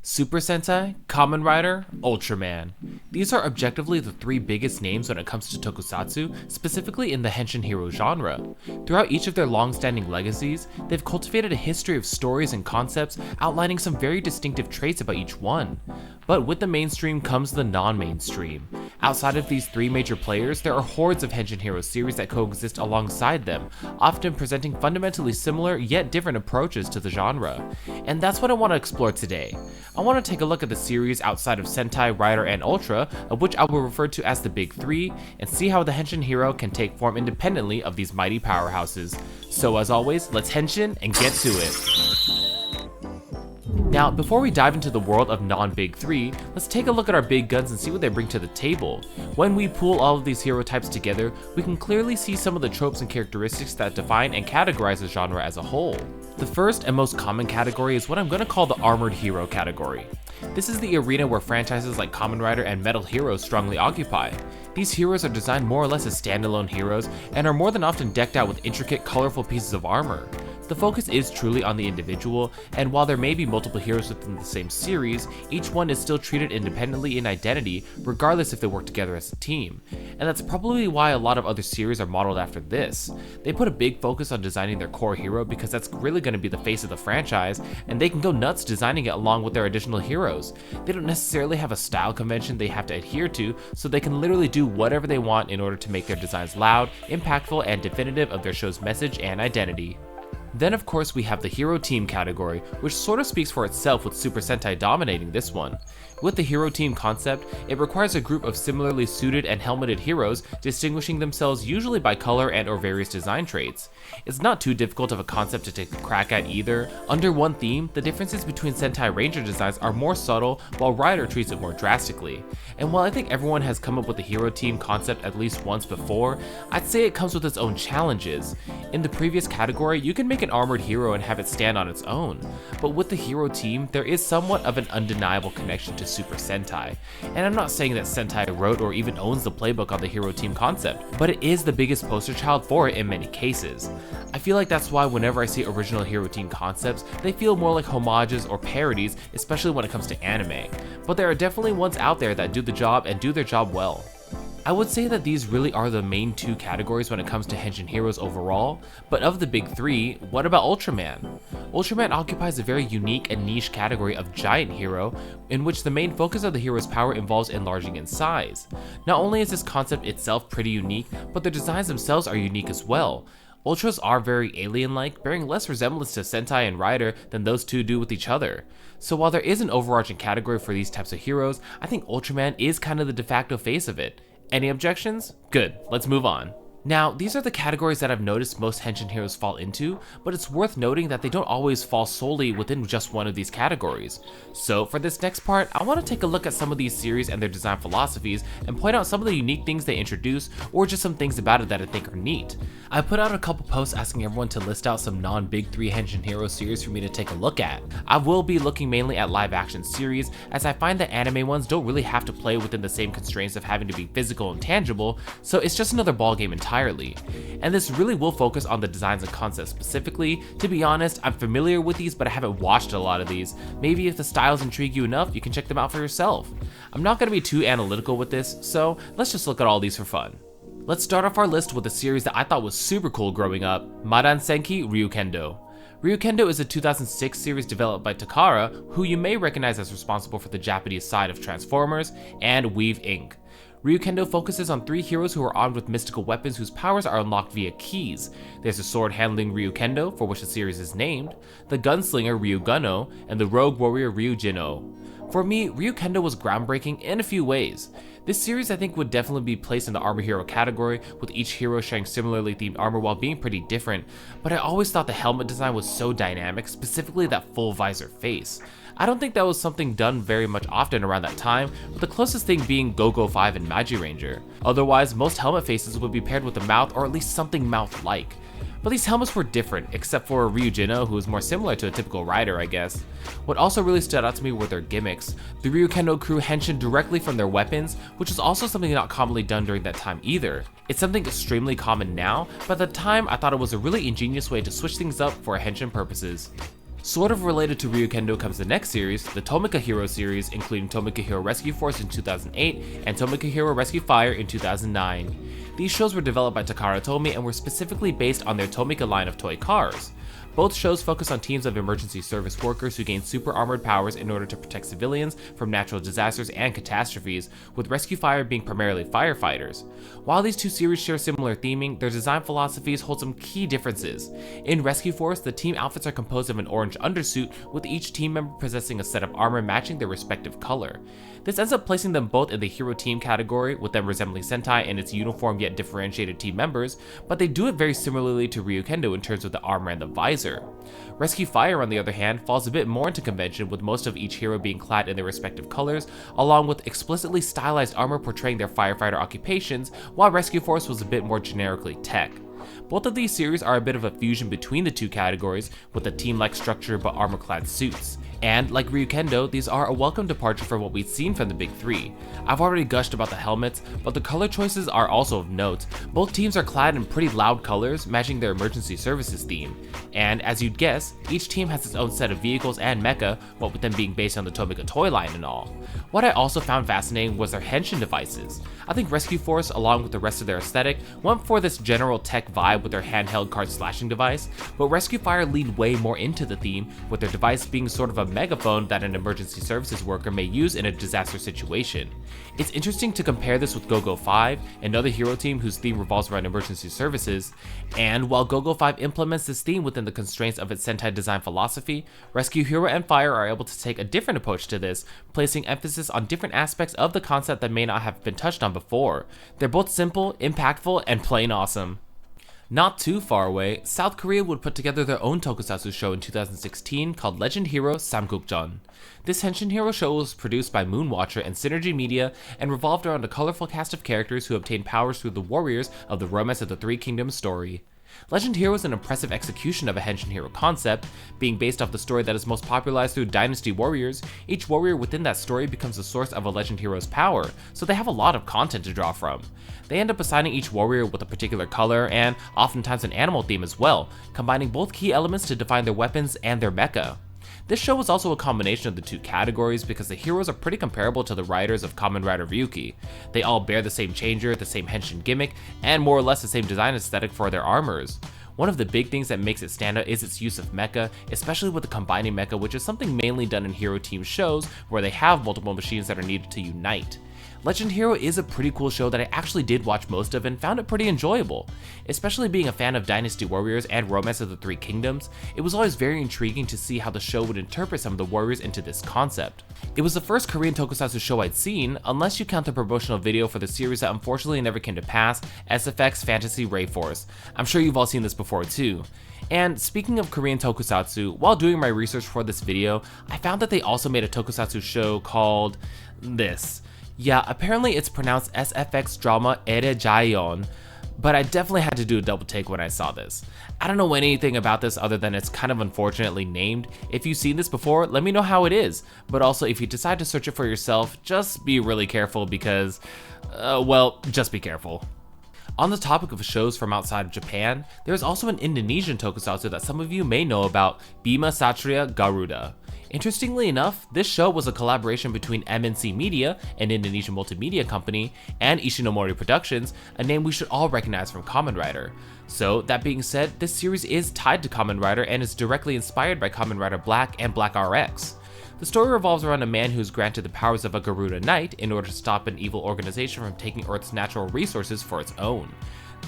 Super Sentai, Kamen Rider, Ultraman. These are objectively the three biggest names when it comes to tokusatsu, specifically in the henshin hero genre. Throughout each of their long-standing legacies, they've cultivated a history of stories and concepts outlining some very distinctive traits about each one. But with the mainstream comes the non-mainstream. Outside of these three major players, there are hordes of henshin hero series that coexist alongside them, often presenting fundamentally similar yet different approaches to the genre. And that's what I want to explore today. I want to take a look at the series outside of Sentai, Rider, and Ultra, of which I will refer to as the Big Three, and see how the henshin hero can take form independently of these mighty powerhouses. So as always, let's henshin and get to it. Now, before we dive into the world of non-Big Three, let's take a look at our big guns and see what they bring to the table. When we pool all of these hero types together, we can clearly see some of the tropes and characteristics that define and categorize the genre as a whole. The first and most common category is what I'm going to call the armored hero category. This is the arena where franchises like Kamen Rider and Metal Heroes strongly occupy. These heroes are designed more or less as standalone heroes and are more than often decked out with intricate, colorful pieces of armor. The focus is truly on the individual, and while there may be multiple heroes within the same series, each one is still treated independently in identity, regardless if they work together as a team. And that's probably why a lot of other series are modeled after this. They put a big focus on designing their core hero because that's really going to be the face of the franchise, and they can go nuts designing it along with their additional heroes. They don't necessarily have a style convention they have to adhere to, so they can literally do whatever they want in order to make their designs loud, impactful, and definitive of their show's message and identity. Then of course we have the hero team category, which sort of speaks for itself with Super Sentai dominating this one. With the hero team concept, it requires a group of similarly suited and helmeted heroes, distinguishing themselves usually by color and or various design traits. It's not too difficult of a concept to take a crack at either. Under one theme, the differences between Sentai Ranger designs are more subtle, while Rider treats it more drastically. And while I think everyone has come up with the hero team concept at least once before, I'd say it comes with its own challenges. In the previous category, you can make an armored hero and have it stand on its own, but with the hero team, there is somewhat of an undeniable connection to Super Sentai. And I'm not saying that Sentai wrote or even owns the playbook on the hero team concept, but it is the biggest poster child for it in many cases. I feel like that's why whenever I see original hero team concepts, they feel more like homages or parodies, especially when it comes to anime. But there are definitely ones out there that do the job and do their job well. I would say that these really are the main two categories when it comes to henshin heroes overall, but of the big three, what about Ultraman? Ultraman occupies a very unique and niche category of giant hero, in which the main focus of the hero's power involves enlarging in size. Not only is this concept itself pretty unique, but the designs themselves are unique as well. Ultras are very alien-like, bearing less resemblance to Sentai and Rider than those two do with each other. So while there is an overarching category for these types of heroes, I think Ultraman is kind of the de facto face of it. Any objections? Good, let's move on. Now, these are the categories that I've noticed most henshin heroes fall into, but it's worth noting that they don't always fall solely within just one of these categories. So for this next part, I want to take a look at some of these series and their design philosophies and point out some of the unique things they introduce, or just some things about it that I think are neat. I put out a couple posts asking everyone to list out some non-Big Three henshin hero series for me to take a look at. I will be looking mainly at live action series, as I find that anime ones don't really have to play within the same constraints of having to be physical and tangible, so it's just another ballgame entirely. And this really will focus on the designs and concepts specifically. To be honest, I'm familiar with these, but I haven't watched a lot of these. Maybe if the styles intrigue you enough, you can check them out for yourself. I'm not going to be too analytical with this, so let's just look at all these for fun. Let's start off our list with a series that I thought was super cool growing up, Madan Senki Ryukendo. Ryukendo is a 2006 series developed by Takara, who you may recognize as responsible for the Japanese side of Transformers, and Weave Inc. Ryukendo focuses on three heroes who are armed with mystical weapons whose powers are unlocked via keys. There's the sword-handling Ryukendo, for which the series is named, the gunslinger Ryuguno, and the rogue warrior Ryujino. For me, Ryukendo was groundbreaking in a few ways. This series I think would definitely be placed in the armor hero category, with each hero sharing similarly themed armor while being pretty different, but I always thought the helmet design was so dynamic, specifically that full visor face. I don't think that was something done very much often around that time, with the closest thing being Go-Go 5 and Magi Ranger. Otherwise, most helmet faces would be paired with a mouth or at least something mouth-like. But these helmets were different, except for Ryujino, who was more similar to a typical rider, I guess. What also really stood out to me were their gimmicks. The Ryukendo crew henshin directly from their weapons, which is also something not commonly done during that time either. It's something extremely common now, but at the time I thought it was a really ingenious way to switch things up for henshin purposes. Sort of related to Ryukendo comes the next series, the Tomica Hero series, including Tomica Hero Rescue Force in 2008 and Tomica Hero Rescue Fire in 2009. These shows were developed by Takara Tomy and were specifically based on their Tomica line of toy cars. Both shows focus on teams of emergency service workers who gain super armored powers in order to protect civilians from natural disasters and catastrophes, with Rescue Fire being primarily firefighters. While these two series share similar theming, their design philosophies hold some key differences. In Rescue Force, the team outfits are composed of an orange undersuit, with each team member possessing a set of armor matching their respective color. This ends up placing them both in the hero team category, with them resembling Sentai and its uniform yet differentiated team members, but they do it very similarly to Ryukendo in terms of the armor and the visor. Rescue Fire, on the other hand, falls a bit more into convention, with most of each hero being clad in their respective colors, along with explicitly stylized armor portraying their firefighter occupations, while Rescue Force was a bit more generically tech. Both of these series are a bit of a fusion between the two categories, with a team-like structure but armor-clad suits. And, like Ryukendo, these are a welcome departure from what we'd seen from the big three. I've already gushed about the helmets, but the color choices are also of note. Both teams are clad in pretty loud colors, matching their emergency services theme. And as you'd guess, each team has its own set of vehicles and mecha, what with them being based on the Tomica toy line and all. What I also found fascinating was their henshin devices. I think Rescue Force, along with the rest of their aesthetic, went for this general tech vibe with their handheld card slashing device, but Rescue Fire leaned way more into the theme, with their device being sort of a megaphone that an emergency services worker may use in a disaster situation. It's interesting to compare this with Go-Go 5, another hero team whose theme revolves around emergency services, and while Go-Go 5 implements this theme within the constraints of its Sentai design philosophy, Rescue Hero and Fire are able to take a different approach to this, placing emphasis on different aspects of the concept that may not have been touched on before. They're both simple, impactful, and plain awesome. Not too far away, South Korea would put together their own tokusatsu show in 2016 called Legend Hero Samgukjeon. This henshin hero show was produced by Moonwatcher and Synergy Media and revolved around a colorful cast of characters who obtained powers through the warriors of the Romance of the Three Kingdoms story. Legend Hero is an impressive execution of a henshin hero concept, being based off the story that is most popularized through Dynasty Warriors. Each warrior within that story becomes the source of a legend hero's power, so they have a lot of content to draw from. They end up assigning each warrior with a particular color and oftentimes an animal theme as well, combining both key elements to define their weapons and their mecha. This show was also a combination of the two categories because the heroes are pretty comparable to the riders of Kamen Rider Ryuki. They all bear the same changer, the same henshin gimmick, and more or less the same design aesthetic for their armors. One of the big things that makes it stand out is its use of mecha, especially with the combining mecha, which is something mainly done in hero team shows where they have multiple machines that are needed to unite. Legend Hero is a pretty cool show that I actually did watch most of and found it pretty enjoyable. Especially being a fan of Dynasty Warriors and Romance of the Three Kingdoms, it was always very intriguing to see how the show would interpret some of the warriors into this concept. It was the first Korean tokusatsu show I'd seen, unless you count the promotional video for the series that unfortunately never came to pass, SFX Fantasy Ray Force. I'm sure you've all seen this before too. And speaking of Korean tokusatsu, while doing my research for this video, I found that they also made a tokusatsu show called this. Yeah, apparently it's pronounced SFX Drama Erejayon, but I definitely had to do a double take when I saw this. I don't know anything about this other than it's kind of unfortunately named. If you've seen this before, let me know how it is, but also if you decide to search it for yourself, just be really careful because, well, just be careful. On the topic of shows from outside of Japan, there's also an Indonesian tokusatsu that some of you may know about, Bima Satria Garuda. Interestingly enough, this show was a collaboration between MNC Media, an Indonesian multimedia company, and Ishinomori Productions, a name we should all recognize from Kamen Rider. So, that being said, this series is tied to Kamen Rider and is directly inspired by Kamen Rider Black and Black RX. The story revolves around a man who is granted the powers of a Garuda Knight in order to stop an evil organization from taking Earth's natural resources for its own.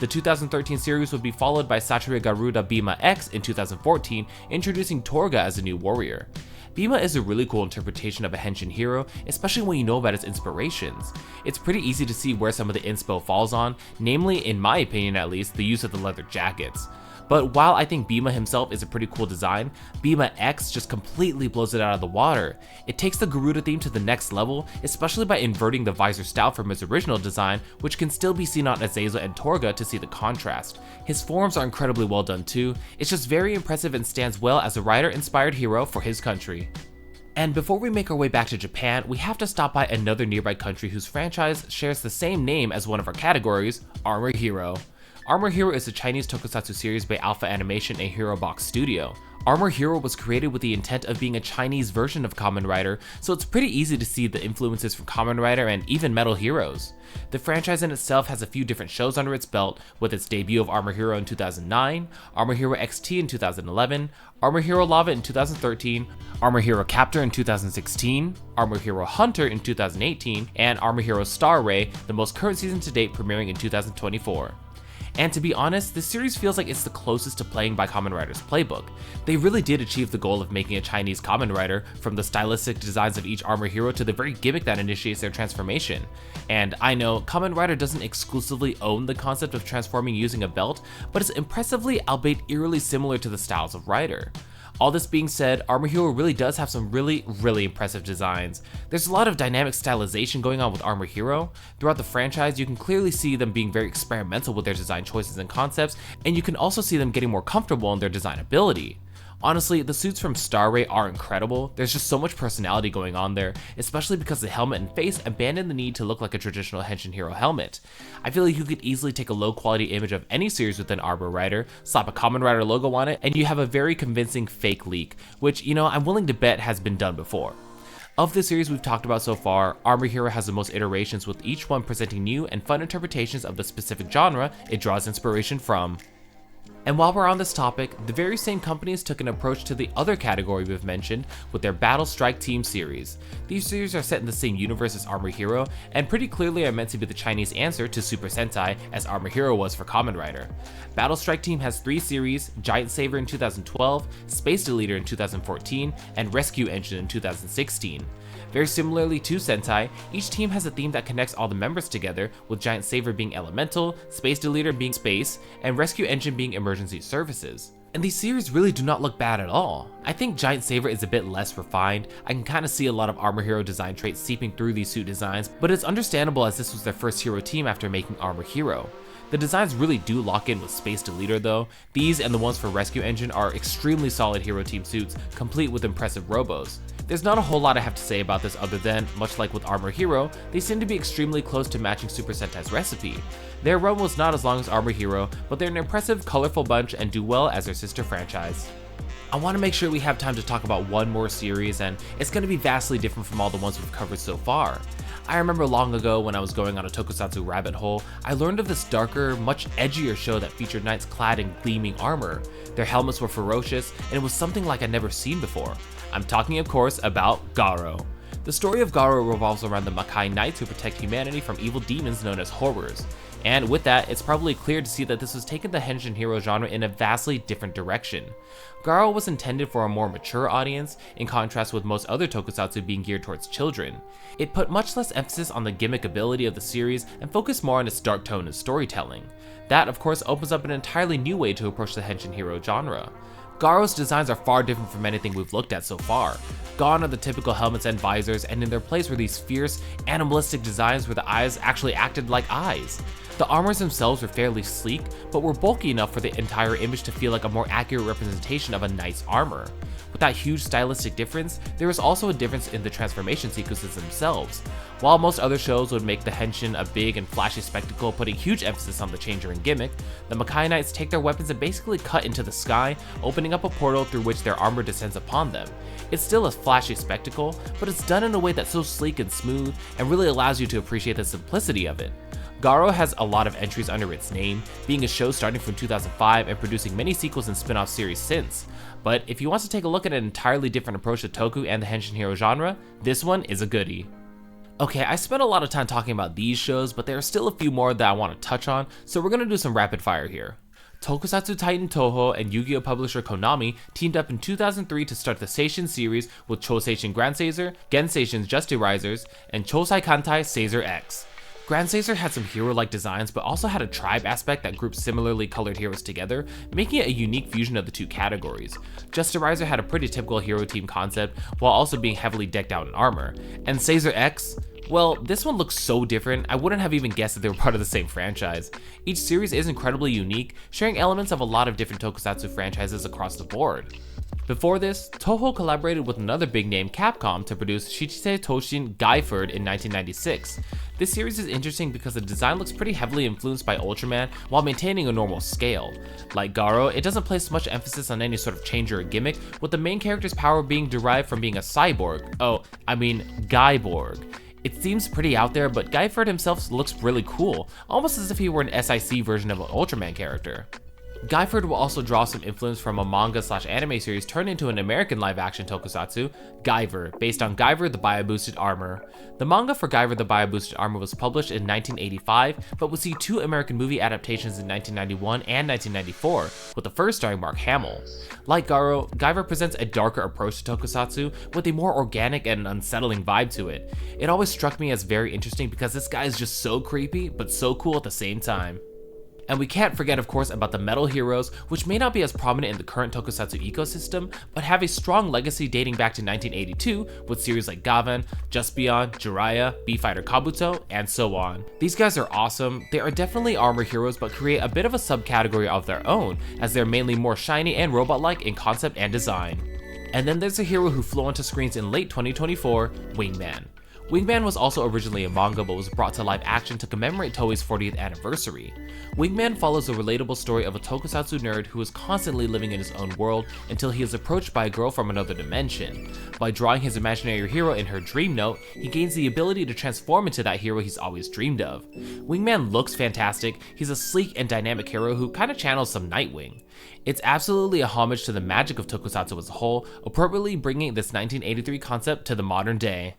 The 2013 series would be followed by Satria Garuda Bima X in 2014, introducing Torga as a new warrior. Bima is a really cool interpretation of a henshin hero, especially when you know about its inspirations. It's pretty easy to see where some of the inspo falls on, namely, in my opinion at least, the use of the leather jackets. But while I think Bima himself is a pretty cool design, Bima X just completely blows it out of the water. It takes the Garuda theme to the next level, especially by inverting the visor style from his original design, which can still be seen on Azazel and Torga to see the contrast. His forms are incredibly well done too. It's just very impressive and stands well as a rider-inspired hero for his country. And before we make our way back to Japan, we have to stop by another nearby country whose franchise shares the same name as one of our categories, Armor Hero. Armor Hero is a Chinese tokusatsu series by Alpha Animation and Hero Box Studio. Armor Hero was created with the intent of being a Chinese version of Kamen Rider, so it's pretty easy to see the influences from Kamen Rider and even Metal Heroes. The franchise in itself has a few different shows under its belt, with its debut of Armor Hero in 2009, Armor Hero XT in 2011, Armor Hero Lava in 2013, Armor Hero Captor in 2016, Armor Hero Hunter in 2018, and Armor Hero Star Ray, the most current season to date, premiering in 2024. And to be honest, this series feels like it's the closest to playing by Kamen Rider's playbook. They really did achieve the goal of making a Chinese Kamen Rider, from the stylistic designs of each Armor Hero to the very gimmick that initiates their transformation. And I know, Kamen Rider doesn't exclusively own the concept of transforming using a belt, but it's impressively, albeit eerily similar to the styles of Rider. All this being said, Armor Hero really does have some really impressive designs. There's a lot of dynamic stylization going on with Armor Hero. Throughout the franchise, you can clearly see them being very experimental with their design choices and concepts, and you can also see them getting more comfortable in their design ability. Honestly, the suits from Star Ray are incredible. There's just so much personality going on there, especially because the helmet and face abandon the need to look like a traditional henshin hero helmet. I feel like you could easily take a low quality image of any series within Armor Rider, slap a Kamen Rider logo on it, and you have a very convincing fake leak, which, you know, I'm willing to bet has been done before. Of the series we've talked about so far, Armor Hero has the most iterations, with each one presenting new and fun interpretations of the specific genre it draws inspiration from. And while we're on this topic, the very same companies took an approach to the other category we've mentioned with their Battle Strike Team series. These series are set in the same universe as Armor Hero, and pretty clearly are meant to be the Chinese answer to Super Sentai, as Armor Hero was for Kamen Rider. Battle Strike Team has 3 series, Giant Saver in 2012, Space Deleter in 2014, and Rescue Engine in 2016. Very similarly to Sentai, each team has a theme that connects all the members together, with Giant Saver being elemental, Space Deleter being space, and Rescue Engine being emergency services. And these series really do not look bad at all. I think Giant Saver is a bit less refined. I can kind of see a lot of Armor Hero design traits seeping through these suit designs, but it's understandable as this was their first hero team after making Armor Hero. The designs really do lock in with Space Deleter though. These and the ones for Rescue Engine are extremely solid hero team suits, complete with impressive robos. There's not a whole lot I have to say about this other than, much like with Armor Hero, they seem to be extremely close to matching Super Sentai's recipe. Their run was not as long as Armor Hero, but they're an impressive, colorful bunch and do well as their sister franchise. I want to make sure we have time to talk about one more series, and it's going to be vastly different from all the ones we've covered so far. I remember long ago when I was going on a tokusatsu rabbit hole, I learned of this darker, much edgier show that featured knights clad in gleaming armor. Their helmets were ferocious, and it was something like I'd never seen before. I'm talking, of course, about GARO. The story of GARO revolves around the Makai Knights who protect humanity from evil demons known as horrors. And with that, it's probably clear to see that this has taken the henshin hero genre in a vastly different direction. GARO was intended for a more mature audience, in contrast with most other tokusatsu being geared towards children. It put much less emphasis on the gimmick ability of the series and focused more on its dark tone and storytelling. That, of course, opens up an entirely new way to approach the henshin hero genre. GARO's designs are far different from anything we've looked at so far. Gone are the typical helmets and visors, and in their place were these fierce, animalistic designs where the eyes actually acted like eyes. The armors themselves were fairly sleek, but were bulky enough for the entire image to feel like a more accurate representation of a knight's armor. With that huge stylistic difference, there was also a difference in the transformation sequences themselves. While most other shows would make the henshin a big and flashy spectacle, putting huge emphasis on the changer and gimmick, the Makai Knights take their weapons and basically cut into the sky, opening up a portal through which their armor descends upon them. It's still a flashy spectacle, but it's done in a way that's so sleek and smooth, and really allows you to appreciate the simplicity of it. GARO has a lot of entries under its name, being a show starting from 2005 and producing many sequels and spin-off series since. But if you want to take a look at an entirely different approach to Toku and the henshin hero genre, this one is a goodie. Okay, I spent a lot of time talking about these shows, but there are still a few more that I want to touch on, so we're going to do some rapid fire here. Tokusatsu Titan Toho and Yu-Gi-Oh! Publisher Konami teamed up in 2003 to start the Seishin series with Choseishin Gransazer, Genseishin Justirisers, and Chosai Kantai Sazer-X. Gransazer had some hero-like designs, but also had a tribe aspect that grouped similarly colored heroes together, making it a unique fusion of the two categories. Justiriser had a pretty typical hero team concept, while also being heavily decked out in armor. And Sazer-X? Well, this one looks so different, I wouldn't have even guessed that they were part of the same franchise. Each series is incredibly unique, sharing elements of a lot of different tokusatsu franchises across the board. Before this, Toho collaborated with another big name, Capcom, to produce Shichise Toshin Guyferd in 1996. This series is interesting because the design looks pretty heavily influenced by Ultraman while maintaining a normal scale. Like GARO, it doesn't place much emphasis on any sort of change or gimmick, with the main character's power being derived from being a cyborg. Guyborg. It seems pretty out there, but Guyferd himself looks really cool, almost as if he were an SIC version of an Ultraman character. Guyferd will also draw some influence from a manga/anime series turned into an American live-action tokusatsu, Guyver, based on Guyver the Bio-Boosted Armor. The manga for Guyver the Bio-Boosted Armor was published in 1985, but would see 2 American movie adaptations in 1991 and 1994, with the first starring Mark Hamill. Like GARO, Guyver presents a darker approach to tokusatsu, with a more organic and unsettling vibe to it. It always struck me as very interesting because this guy is just so creepy, but so cool at the same time. And we can't forget, of course, about the metal heroes, which may not be as prominent in the current tokusatsu ecosystem, but have a strong legacy dating back to 1982 with series like Gavan, Just Beyond, Jiraiya, B-Fighter Kabuto, and so on. These guys are awesome. They are definitely armor heroes, but create a bit of a subcategory of their own, as they're mainly more shiny and robot-like in concept and design. And then there's a hero who flew onto screens in late 2024, Wingman. Wingman was also originally a manga but was brought to live action to commemorate Toei's 40th anniversary. Wingman follows the relatable story of a tokusatsu nerd who is constantly living in his own world until he is approached by a girl from another dimension. By drawing his imaginary hero in her dream note, he gains the ability to transform into that hero he's always dreamed of. Wingman looks fantastic. He's a sleek and dynamic hero who kinda channels some Nightwing. It's absolutely a homage to the magic of tokusatsu as a whole, appropriately bringing this 1983 concept to the modern day.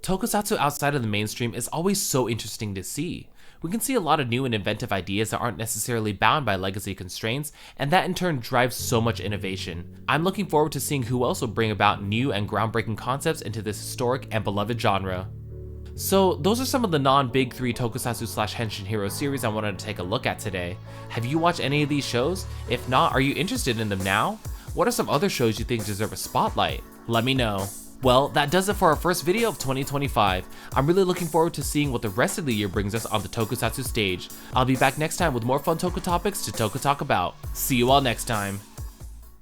Tokusatsu outside of the mainstream is always so interesting to see. We can see a lot of new and inventive ideas that aren't necessarily bound by legacy constraints, and that in turn drives so much innovation. I'm looking forward to seeing who else will bring about new and groundbreaking concepts into this historic and beloved genre. So those are some of the non-big 3 tokusatsu/henshin hero series I wanted to take a look at today. Have you watched any of these shows? If not, are you interested in them now? What are some other shows you think deserve a spotlight? Let me know. Well, that does it for our first video of 2025. I'm really looking forward to seeing what the rest of the year brings us on the tokusatsu stage. I'll be back next time with more fun toku topics to toku talk about. See you all next time.